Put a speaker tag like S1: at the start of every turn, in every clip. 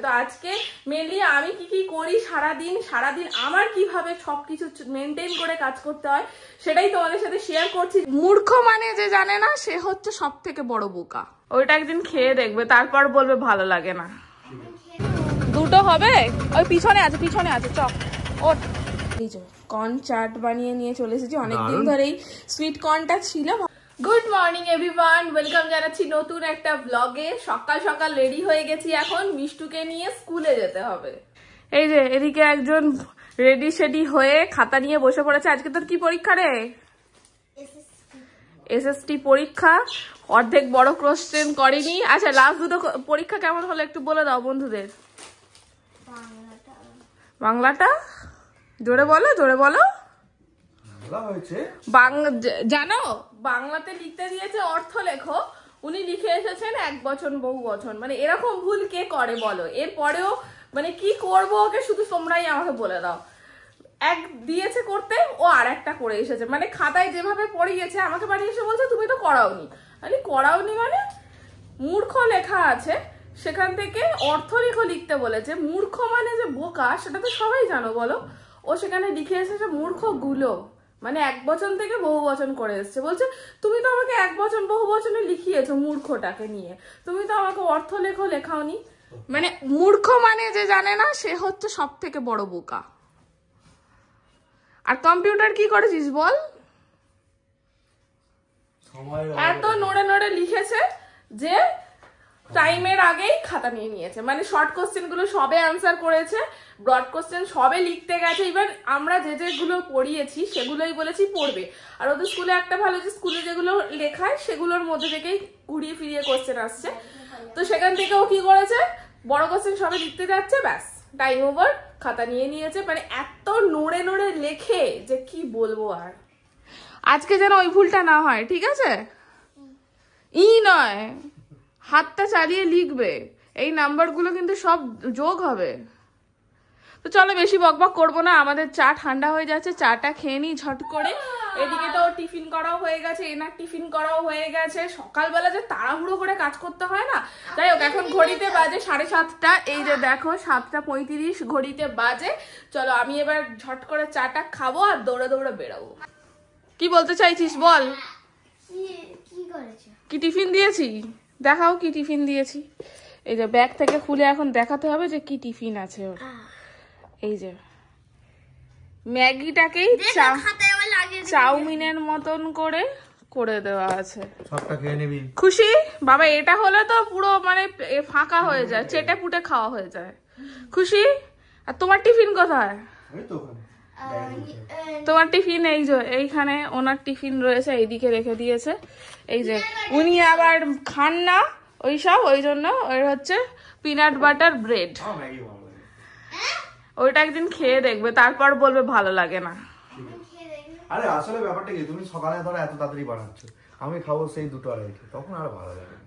S1: তো আজকে মেনলি আমি কি করি সারাদিন আমার কিভাবে সবকিছু মেনটেন করে কাজ করতে হয় সেটাই তোমাদের সাথে শেয়ার করছি। মূর্খ মানে যে জানে না সে হচ্ছে সবথেকে বড় বোকা। ওইটা একদিন খেয়ে দেখবে, তারপর বলবে ভালো লাগে না। দুটো হবে, ওই পিছনে আছে চক ওট। এই যে কর্ন চাট বানিয়ে নিয়ে চলে এসেছি, অনেকদিন ধরেই সুইট কর্নটা ছিল। গুড মর্নিং এভরিওয়ান, ওয়েলকাম জানাচ্ছি নতুন একটা ব্লগে। সকাল সকাল রেডি হয়ে গেছি, এখন মিষ্টুকে নিয়ে স্কুলে যেতে হবে। এই যে এদিকে একজন রেডি শেডি হয়ে খাতা নিয়ে বসে পড়েছে। আজকে তোর কি পরীক্ষা রে? এসএসটি পরীক্ষা। অর্ধেক বড় কোশ্চেন করেনি। আচ্ছা, লাস্ট দুটো পরীক্ষা কেমন হলো একটু বলে দাও বন্ধুদের। বাংলাটা জোরে বলো জানো বাংলাতে লিখতে দিয়েছে অর্থ লেখো, উনি লিখে এসেছেন এক বচন বহু বচন। মানে এরকম ভুল কে করে বলো? এরপরেও মানে কি করবো ওকে, শুধু তোমরাই আমাকে বলে দাও। এক দিয়েছে করতে, ও আর একটা করে এসেছে। মানে খাতায় যেভাবে পড়িয়েছে আমাকে বাড়ি এসে বলছে তুমি তো করাওনি। আরে করাওনি মানে মূর্খ লেখা আছে, সেখান থেকে অর্থ লেখো লিখতে বলেছে। মূর্খ মানে যে বোকা সেটা তো সবাই জানো বলো। ও সেখানে লিখে এসেছে মূর্খ গুলো, মানে এক বচন থেকে বহু বচন করে এসছে। বলছে তুমি তো আমাকে এক বচন বহু বচনে লিখিয়েছো মূর্খটাকে নিয়ে, তুমি তো আমাকে অর্থ লেখো লেখাওনি। মানে মূর্খ মানে যে জানে না সে হচ্ছে সব থেকে বড় বোকা। আর কম্পিউটার কি করেছিস বল? এত নড়ে লিখেছে যে টাইমের আগেই খাতা নিয়ে নিয়েছে। মানে শর্ট কোশ্চেন গুলো সবে আনসার করেছে, ব্রড কোশ্চেন সবে লিখতে গেছে। ইভেন আমরা যেগুলো পড়িয়েছি সেগুলোই বলেছি পড়বে। আর ওদের স্কুলে একটা ভালো যে স্কুলে যেগুলো লেখায় সেগুলোর মধ্যে থেকেই ঘুরিয়ে ফিরিয়ে কোশ্চেন আসছে। তো সেখান থেকে ও কি করেছে, বড় কোশ্চেন সবে লিখতে যাচ্ছে, ব্যাস টাইম ওভার, খাতা নিয়ে নিয়েছে। মানে এত নড়ে লেখে যে কি বলবো। আর আজকে যেন ওই ভুলটা না হয়, ঠিক আছে? নয়, হাতটা চালিয়ে লিখবে। এই নাম্বারগুলো কিন্তু সব যোগ হবে। তো চলো বেশি বকবক করবো না, আমাদের চা ঠান্ডা হয়ে যাচ্ছে, চাটা খেয়ে নিই ঝট করে। এদিকে তো টিফিন করাও হয়ে গেছে, এনার টিফিন করাও হয়ে গেছে। সকালবেলা যে তাড়াহুড়ো করে কাজ করতে হয় না। যাই হোক, এখন ঘড়িতে বাজে 7:30। এই যে দেখো 7:35 ঘড়িতে বাজে। চলো আমি এবার ঝট করে চাটা খাবো আর দৌড়ে বেরোবো। কি বলতে চাইছিস বল? কি টিফিন দিয়েছি দেখাও, কি টিফিন দিয়েছি। এই যে ব্যাগ থেকে খুলে এখন দেখাতে হবে যে কি টিফিন আছে ওর। এই যে ম্যাগিটাকেই চাউমিনের মতন করে দেওয়া আছে। সবটা খেয়ে নিবি। খুশি বাবা? এটা হলে তো পুরো মানে ফাঁকা হয়ে যায়, চেটে পুটে খাওয়া হয়ে যায়। খুশি? আর তোমার টিফিন কোথায়? তোমার টিফিন এই যে এইখানে, ওনার টিফিন রয়েছে এইদিকে রেখে দিয়েছে। এই যে উনি আবার খান না ওইসব, ওই জন্য ওই হচ্ছে পিনাট বাটার ব্রেড। ওইটা একদিন খেয়ে দেখবে, তারপর বলবে ভালো লাগে না।
S2: আরে আসলে ব্যাপারটা কি, তুমি সকালে ধরো এত তাড়াতাড়ি বানাচ্ছ, আমি খাবো সেই 2:30, তখন আর ভালো লাগে না।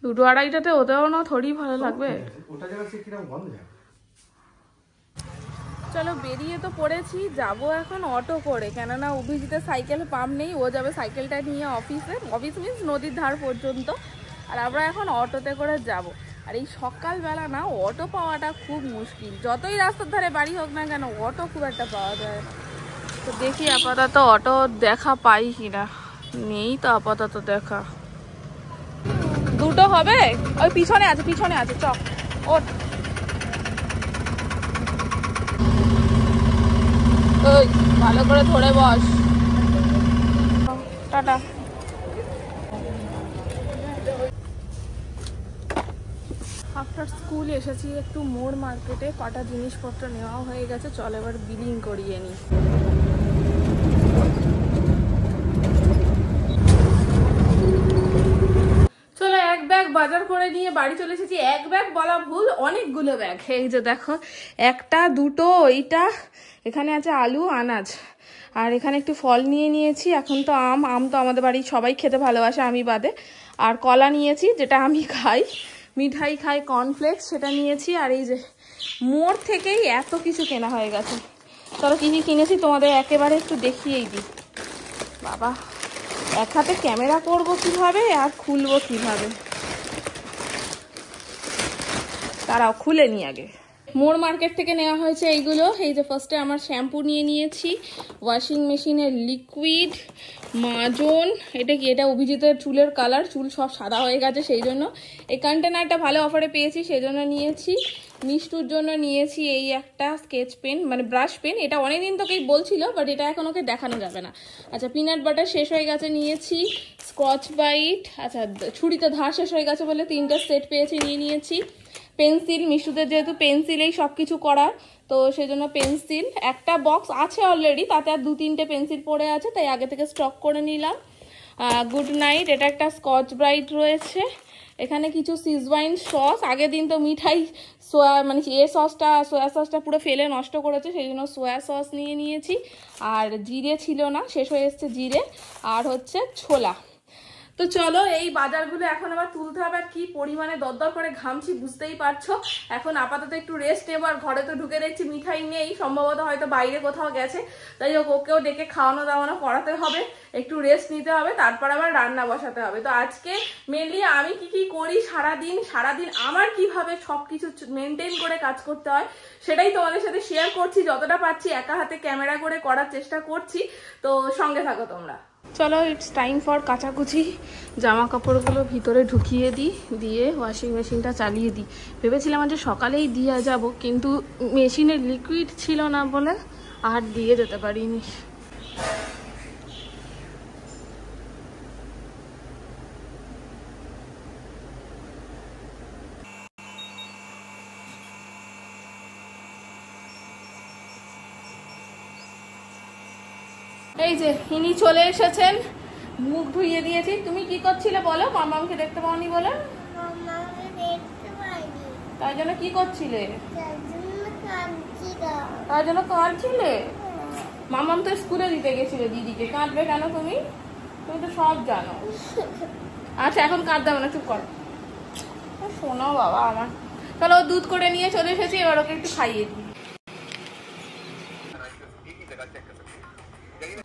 S1: 2:30টাতে ওদেরও না থোড়ি ভালো লাগবে।
S2: ওটা যেন সে কিরকম গন্ধ যায়।
S1: চলো বেরিয়ে তো পড়েছি, যাবো এখন অটো করে, কেননা অভিজিতের সাইকেল পাম্প নেই। ও যাবে সাইকেলটা নিয়ে অফিসে, অফিস মিন্স নদীর ধার পর্যন্ত। আর আমরা এখন অটোতে করে যাব। আর এই সকালবেলা না অটো পাওয়াটা খুব মুশকিল, যতই রাস্তার ধারে বাড়ি হোক না কেন অটো খুব একটা পাওয়া যায় না। তো দেখি আপাতত অটো দেখা পাই কিনা। নেই তো আপাতত দেখা। দুটো হবে, ওই পিছনে আছে চক ওট। ওই ভালো করে ধরে বস। টাটা। আফটার স্কুল এসেছি একটু মোড় মার্কেটে, কটা জিনিসপত্র নেওয়া হয়ে গেছে। চলো এবার বিলিং করিয়ে নিই। চলো এক ব্যাগ বাজার করে নিয়ে বাড়ি চলে এসেছি। এক ব্যাগ বলা ভুল, অনেকগুলো ব্যাগ। এই যে দেখো, একটা দুটো এইটা, এখানে আছে আলু আনাজ, আর এখানে একটু ফল নিয়ে নিয়েছি। এখন তো আম তো আমাদের বাড়ির সবাই খেতে ভালোবাসে, আমি বাদে। আর কলা নিয়েছি, যেটা আমি খাই, মিঠাই খাই, কর্নফ্লেক্স সেটা নিয়েছি। আর এই যে মোড় থেকেই এত কিছু কেনা হয়ে গেছে। চলো কি কিনেছি তোমাদের একেবারে একটু দেখিয়েই দিই। বাবা, এক হাতে ক্যামেরা করবো কিভাবে আর খুলবো কিভাবে। তারাও খুলে নি আগে। মোর মার্কেট থেকে নেওয়া হয়েছে এইগুলো। এই যে ফার্স্টে আমার শ্যাম্পু নিয়ে নিয়েছি, ওয়াশিং মেশিনের লিকুইড, মাজন, এটা কি, এটা অভিজিতের চুলের কালার, চুল সব সাদা হয়ে গেছে সেই জন্য। এই কন্টেনারটা ভালো অফারে পেয়েছি সেই জন্য নিয়েছি। মিষ্টুর জন্য নিয়েছি এই একটা স্কেচ পেন, মানে ব্রাশ পেন, এটা অনেকদিন তোকেই বলছিল বাট এটা এখন ওকে দেখানো যাবে না। আচ্ছা, পিনাট বাটার শেষ হয়ে গেছে, নিয়েছি স্কচ ব্রাইট। আচ্ছা, ছুরিতে ধার শেষ হয়ে গেছে বলে 3টা সেট পেয়েছি, নিয়েছি। পেন্সিল, মিশুদের যেহেতু পেন্সিলেই সব কিছু করার, তো সেই জন্য পেন্সিল একটা বক্স আছে অলরেডি, তাতে আর 2-3টে পেন্সিল পড়ে আছে, তাই আগে থেকে স্টক করে নিলাম। গুড নাইট, এটা একটা স্কচ ব্রাইট রয়েছে। এখানে কিছু সিজওয়াইন সস, আগের দিন তো মিঠাই মানে সোয়া সসটা পুরো ফেলে নষ্ট করেছে, সেই জন্য সোয়া সস নিয়ে নিয়েছি। আর জিরে ছিল না, শেষ হয়ে এসছে জিরে। আর হচ্ছে ছোলা। তো চলো, এই বাজারগুলো এখন আবার তুলতে হবে, আর কি পরিমাণে দরদর করে ঘামছি বুঝতেই পারছো। এখন আপাতত একটু রেস্ট নেবো, আর ঘরে তো ঢুকে দেখছি মিঠাই নেই, সম্ভবত হয়তো বাইরে কোথাও গেছে, তাই ওকেও ডেকে খাওয়ানো দাওয়ানো করাতে হবে, একটু রেস্ট নিতে হবে, তারপর আবার রান্না বসাতে হবে। তো আজকে মেনলি আমি কি করি সারাদিন আমার কিভাবে সবকিছু মেনটেন করে কাজ করতে হয় সেটাই তোমাদের সাথে শেয়ার করছি, যতটা পারছি একা হাতে ক্যামেরা করে করার চেষ্টা করছি। তো সঙ্গে থাকো তোমরা। চলো, ইটস টাইম ফর কাচাকুচি। জামা কাপড়গুলো ভিতরে ঢুকিয়ে দিই, দিয়ে ওয়াশিং মেশিনটা চালিয়ে দিই। ভেবেছিলাম যে সকালেই দিয়ে যাব, কিন্তু মেশিনের লিকুইড ছিল না বলে আর দিয়ে যেতে পারিনি। এই যে ইনি চলে এসেছেন, মুখ ধুইয়ে দিয়েছি। তুমি কি করছিলে বলো? মামাকে দেখতে পাওনি বলে? তাই জন্য কি করছিলে? তাই জন্য কাঁদছিলে? মামাম তো স্কুলে দিতে গেছিল দিদিকে, কাঁদবে কেন তুমি? তুমি তো সব জানো। আচ্ছা, এখন কাঁদতে হবে না, চুপ করো। শোনো বাবা আমার। চলো, দুধ করে নিয়ে চলে এসেছি, এবার ওকে একটু খাইয়ে দিই।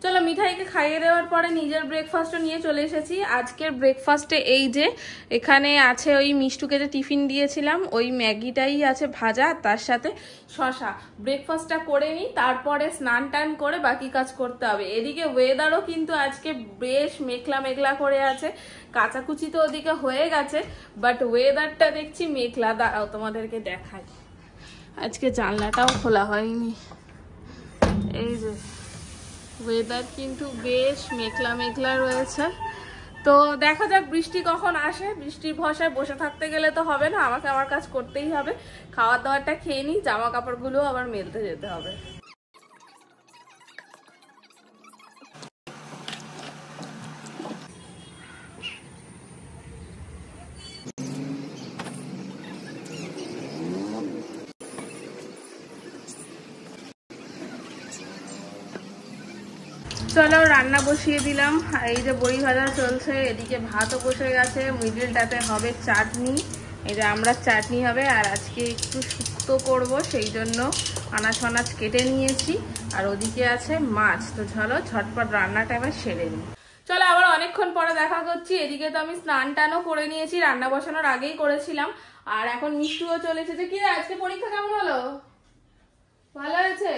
S1: চলো, মিঠাইকে খাইয়ে দেওয়ার পরে নিজের ব্রেকফাস্টও নিয়ে চলে এসেছি। আজকের ব্রেকফাস্টে এই যে এখানে আছে ওই মিষ্টুকে যে টিফিন দিয়েছিলাম, ওই ম্যাগিটাই আছে ভাজা, তার সাথে শশা। ব্রেকফাস্টটা করে নিই, তারপরে স্নান টান করে বাকি কাজ করতে হবে। এদিকে ওয়েদারও কিন্তু আজকে বেশ মেঘলা মেঘলা করে আছে। কাচাকুচি তো ওদিকে হয়ে গেছে, বাট ওয়েদারটা দেখছি মেঘলা। দাঁড়াও তোমাদেরকে দেখাই, আজকে জানলাটাও খোলা হয়নি। এই যে ওয়েদার কিন্তু বেশ মেঘলা মেঘলা রয়েছে। তো দেখা যাক বৃষ্টি কখন আসে। বৃষ্টির ভরসায় বসে থাকতে গেলে তো হবে না, আমাকে আমার কাজ করতেই হবে। খাওয়ার দাওয়ারটা খেয়ে নিই, জামা কাপড়গুলো আবার মেলতে যেতে হবে। চলো, রান্না বসিয়ে দিলাম। এই যে বড়ি ভাজা চলছে, এদিকে ভাতও বসে গেছে, মিডিলটাতে হবে চাটনি। এই যে আমরা চাটনি হবে, আর আজকে একটু শুক্তো করব, সেই জন্য আনাজ ফানাজ কেটে নিয়েছি। আর ওদিকে আছে মাছ। তো চলো ঝটপট রান্নাটা এবার সেরে নিই। চলো, আবার অনেকক্ষণ পরে দেখা করছি। এদিকে তো আমি স্নান টানও করে নিয়েছি, রান্না বসানোর আগেই করেছিলাম। আর এখন মিষ্টিও চলে এসেছে। কি আজকে পরীক্ষা কেমন হলো? ভালো হয়েছে?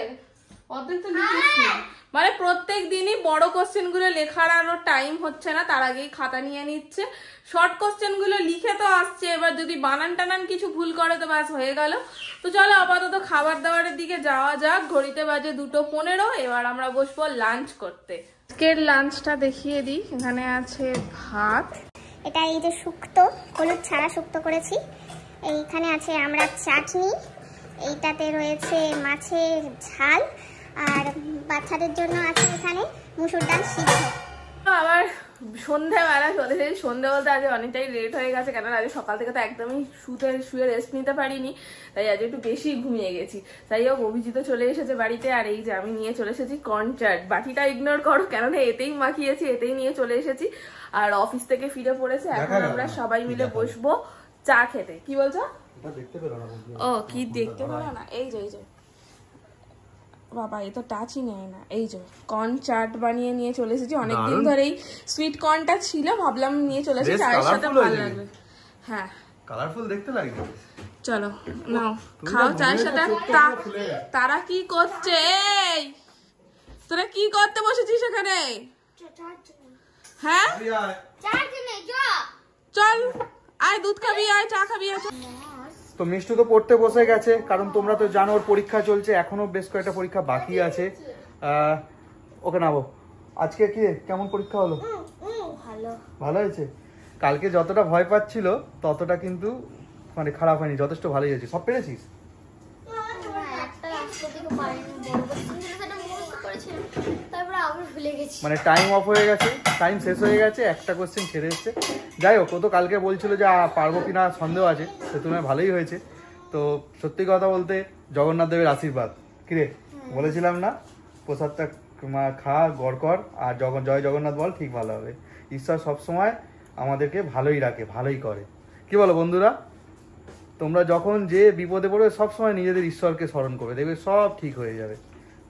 S1: অর্ধেক তো লিখেছি। মানে প্রত্যেক দিনই বড় কোশ্চেন গুলো লেখার আরো টাইম হচ্ছে না, তার আগেই খাতা নিয়ে নিচ্ছে। শর্ট কোশ্চেন গুলো লিখে তো আসছে, এবার যদি বানান টানান কিছু ভুল করে তো ব্যাস হয়ে গেল। তো চলো আপাতত খাবার দাবারের দিকে যাওয়া যাক। ঘড়িতে বাজে 2:15। এবার আমরা বসবো লাঞ্চ করতে। আজকের লাঞ্চটা দেখিয়ে দিই। এখানে আছে ভাত,
S3: এটা এই যে শুক্তো, হলুদ ছাড়া শুক্তো করেছি। এইখানে আছে আমরা চাটনি, এইটাতে রয়েছে মাছের ঝাল, আর বাচ্চাদের জন্য আছে এখানে মুসুর ডাল সিদ্ধ।
S1: আবার সন্ধ্যাবেলা চলে এসেছি। সন্ধ্যে বলতে আজ অনেকটাই লেট হয়ে গেছে, কেন আজ সকাল থেকে তো একদমই শুয়ে রেস্ট নিতে পারিনি, তাই আজ একটু বেশি ঘুমিয়ে গেছি। তাই হোক, অভিজিৎ চলে এসেছে বাড়িতে, আর এই যে আমি নিয়ে চলে এসেছি কর্নচাট। বাটিটা ইগনোর করো, কেননা এতেই মাখিয়েছি, এতেই নিয়ে চলে এসেছি। আর অফিস থেকে ফিরে পড়েছে, এখন আমরা সবাই মিলে বসবো চা খেতে। কি বলছো? ও কি দেখতে পেলো না? এই যে বাবা, এ তো টাচই নেয় না। এই যে কর্ন চাট বানিয়ে নিয়ে চলে এসেছি। অনেকদিন ধরেই সুইট কর্নটা ছিল, ভাবলাম নিয়ে চলে এসেছি, চায়ের সাথে ভালো লাগবে। হ্যাঁ,
S2: কালারফুল দেখতে লাগবে।
S1: চলো নাও খাও চায়ের সাথে। তারা কি করছে? এই তোরা কি করতে বসেছিস এখানে? হ্যাঁ চল আয়, দুধ খাবি আয়, চা খাবি আয়।
S2: তো মিষ্টু তো পড়তে বসে গেছে, কারণ তোমরা তো জানো ওর পরীক্ষা চলছে, এখনো বেশ কয়েকটা পরীক্ষা বাকি আছে। ওকে নাবো। আজকে কি কেমন পরীক্ষা হলো? ভালো হয়েছে। কালকে যতটা ভয় পাচ্ছিল ততটা কিন্তু মানে খারাপ হয়নি, যথেষ্ট ভালোই হয়েছে। সব পেরেছিস? মানে টাইম অফ হয়ে গেছে, টাইম শেষ হয়ে গেছে, একটা কোশ্চেন ছেড়ে এসছে। যাই হোক, ও তো কালকে বলছিল যে পারবো কিনা সন্দেহ আছে, সে তুমি ভালোই হয়েছে। তো সত্যি কথা বলতে জগন্নাথ দেবের আশীর্বাদ, কিরে বলেছিলাম না, প্রসাদটা খা, গড় কর, আর জয় জগন্নাথ বল, ঠিক ভালো হবে। ঈশ্বর সবসময় আমাদেরকে ভালোই রাখে, ভালোই করে। কি বলো বন্ধুরা? তোমরা যখন যে বিপদে পড়বে সবসময় নিজেদের ঈশ্বরকে স্মরণ করবে, দেখবে সব ঠিক হয়ে যাবে।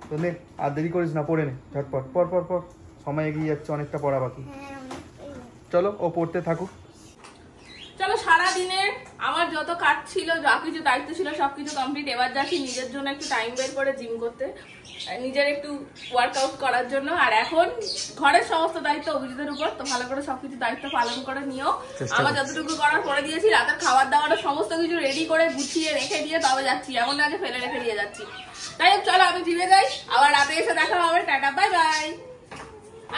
S2: তো নে, আর দেরি করিস না, পড়ে নে ঝটপট, পর পর পর, সময় এগিয়ে যাচ্ছে, অনেকটা পড়া বাকি। চলো ও পড়তে থাকুক।
S1: চলো, সারাদিনের আমার যত কাজ ছিল, যা কিছু দায়িত্ব ছিল সবকিছু কমপ্লিট। এবার যাচ্ছি নিজের জন্য একটু টাইম বের করে জিম করতে, নিজের একটু ওয়ার্কআউট করার জন্য। আর এখন ঘরের সমস্ত দায়িত্ব অভিজিতের উপর, তো ভালো করে সবকিছু দায়িত্ব পালন করে নিও। আমার যতটুকু করার করে দিয়েছি, রাতের খাবার দাবারের সমস্ত কিছু রেডি করে গুছিয়ে রেখে দিয়ে তবে যাচ্ছি, এমন আগে ফেলে রেখে দিয়ে যাচ্ছি। তাই চলো আমি জিমে যাই, আবার রাতে এসে দেখা হবে। Tata, bye bye.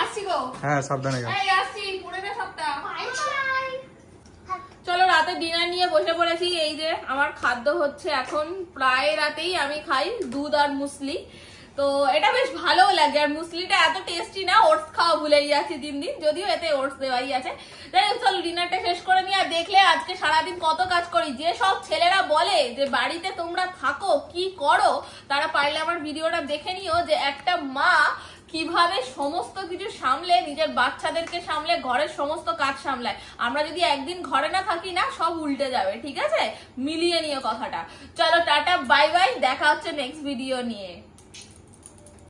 S1: আসছি গো।
S2: হ্যাঁ সাবধানে যাও।
S1: এই আসছি, পুরো না সপ্তাহ। চলো, রাতে ডিনার নিয়ে বসে পড়েছি। এই যে আমার খাদ্য হচ্ছে এখন প্রায় রাতেই আমি খাই দুধ আর মুসলি। তো এটা বেশ ভালো লাগে, আর মুসলিটা এত টেস্টি না, ওটস খাওয়া ভুলেই যাচ্ছি দিন দিন, যদিও এতে ওটস দেওয়াই আছে। যাই হোক, চলো ডিনারটা শেষ করে নিয়ে। আর দেখলে আজকে সারাদিন কত কাজ করি। যে সব ছেলেরা বলে যে বাড়িতে তোমরা থাকো কি করো, তারা পারলে আমার ভিডিওটা দেখে নিও যে একটা মা কিভাবে সমস্ত কিছু সামলে, নিজের বাচ্চাদেরকে সামলে, ঘরের সমস্ত কাজ সামলায়। আমরা যদি একদিন ঘরে না থাকি না, সব উল্টে যাবে, ঠিক আছে? মিলিয়ে নিও কথাটা। চলো টাটা, বাই বাই, দেখা হচ্ছে নেক্সট ভিডিও নিয়ে।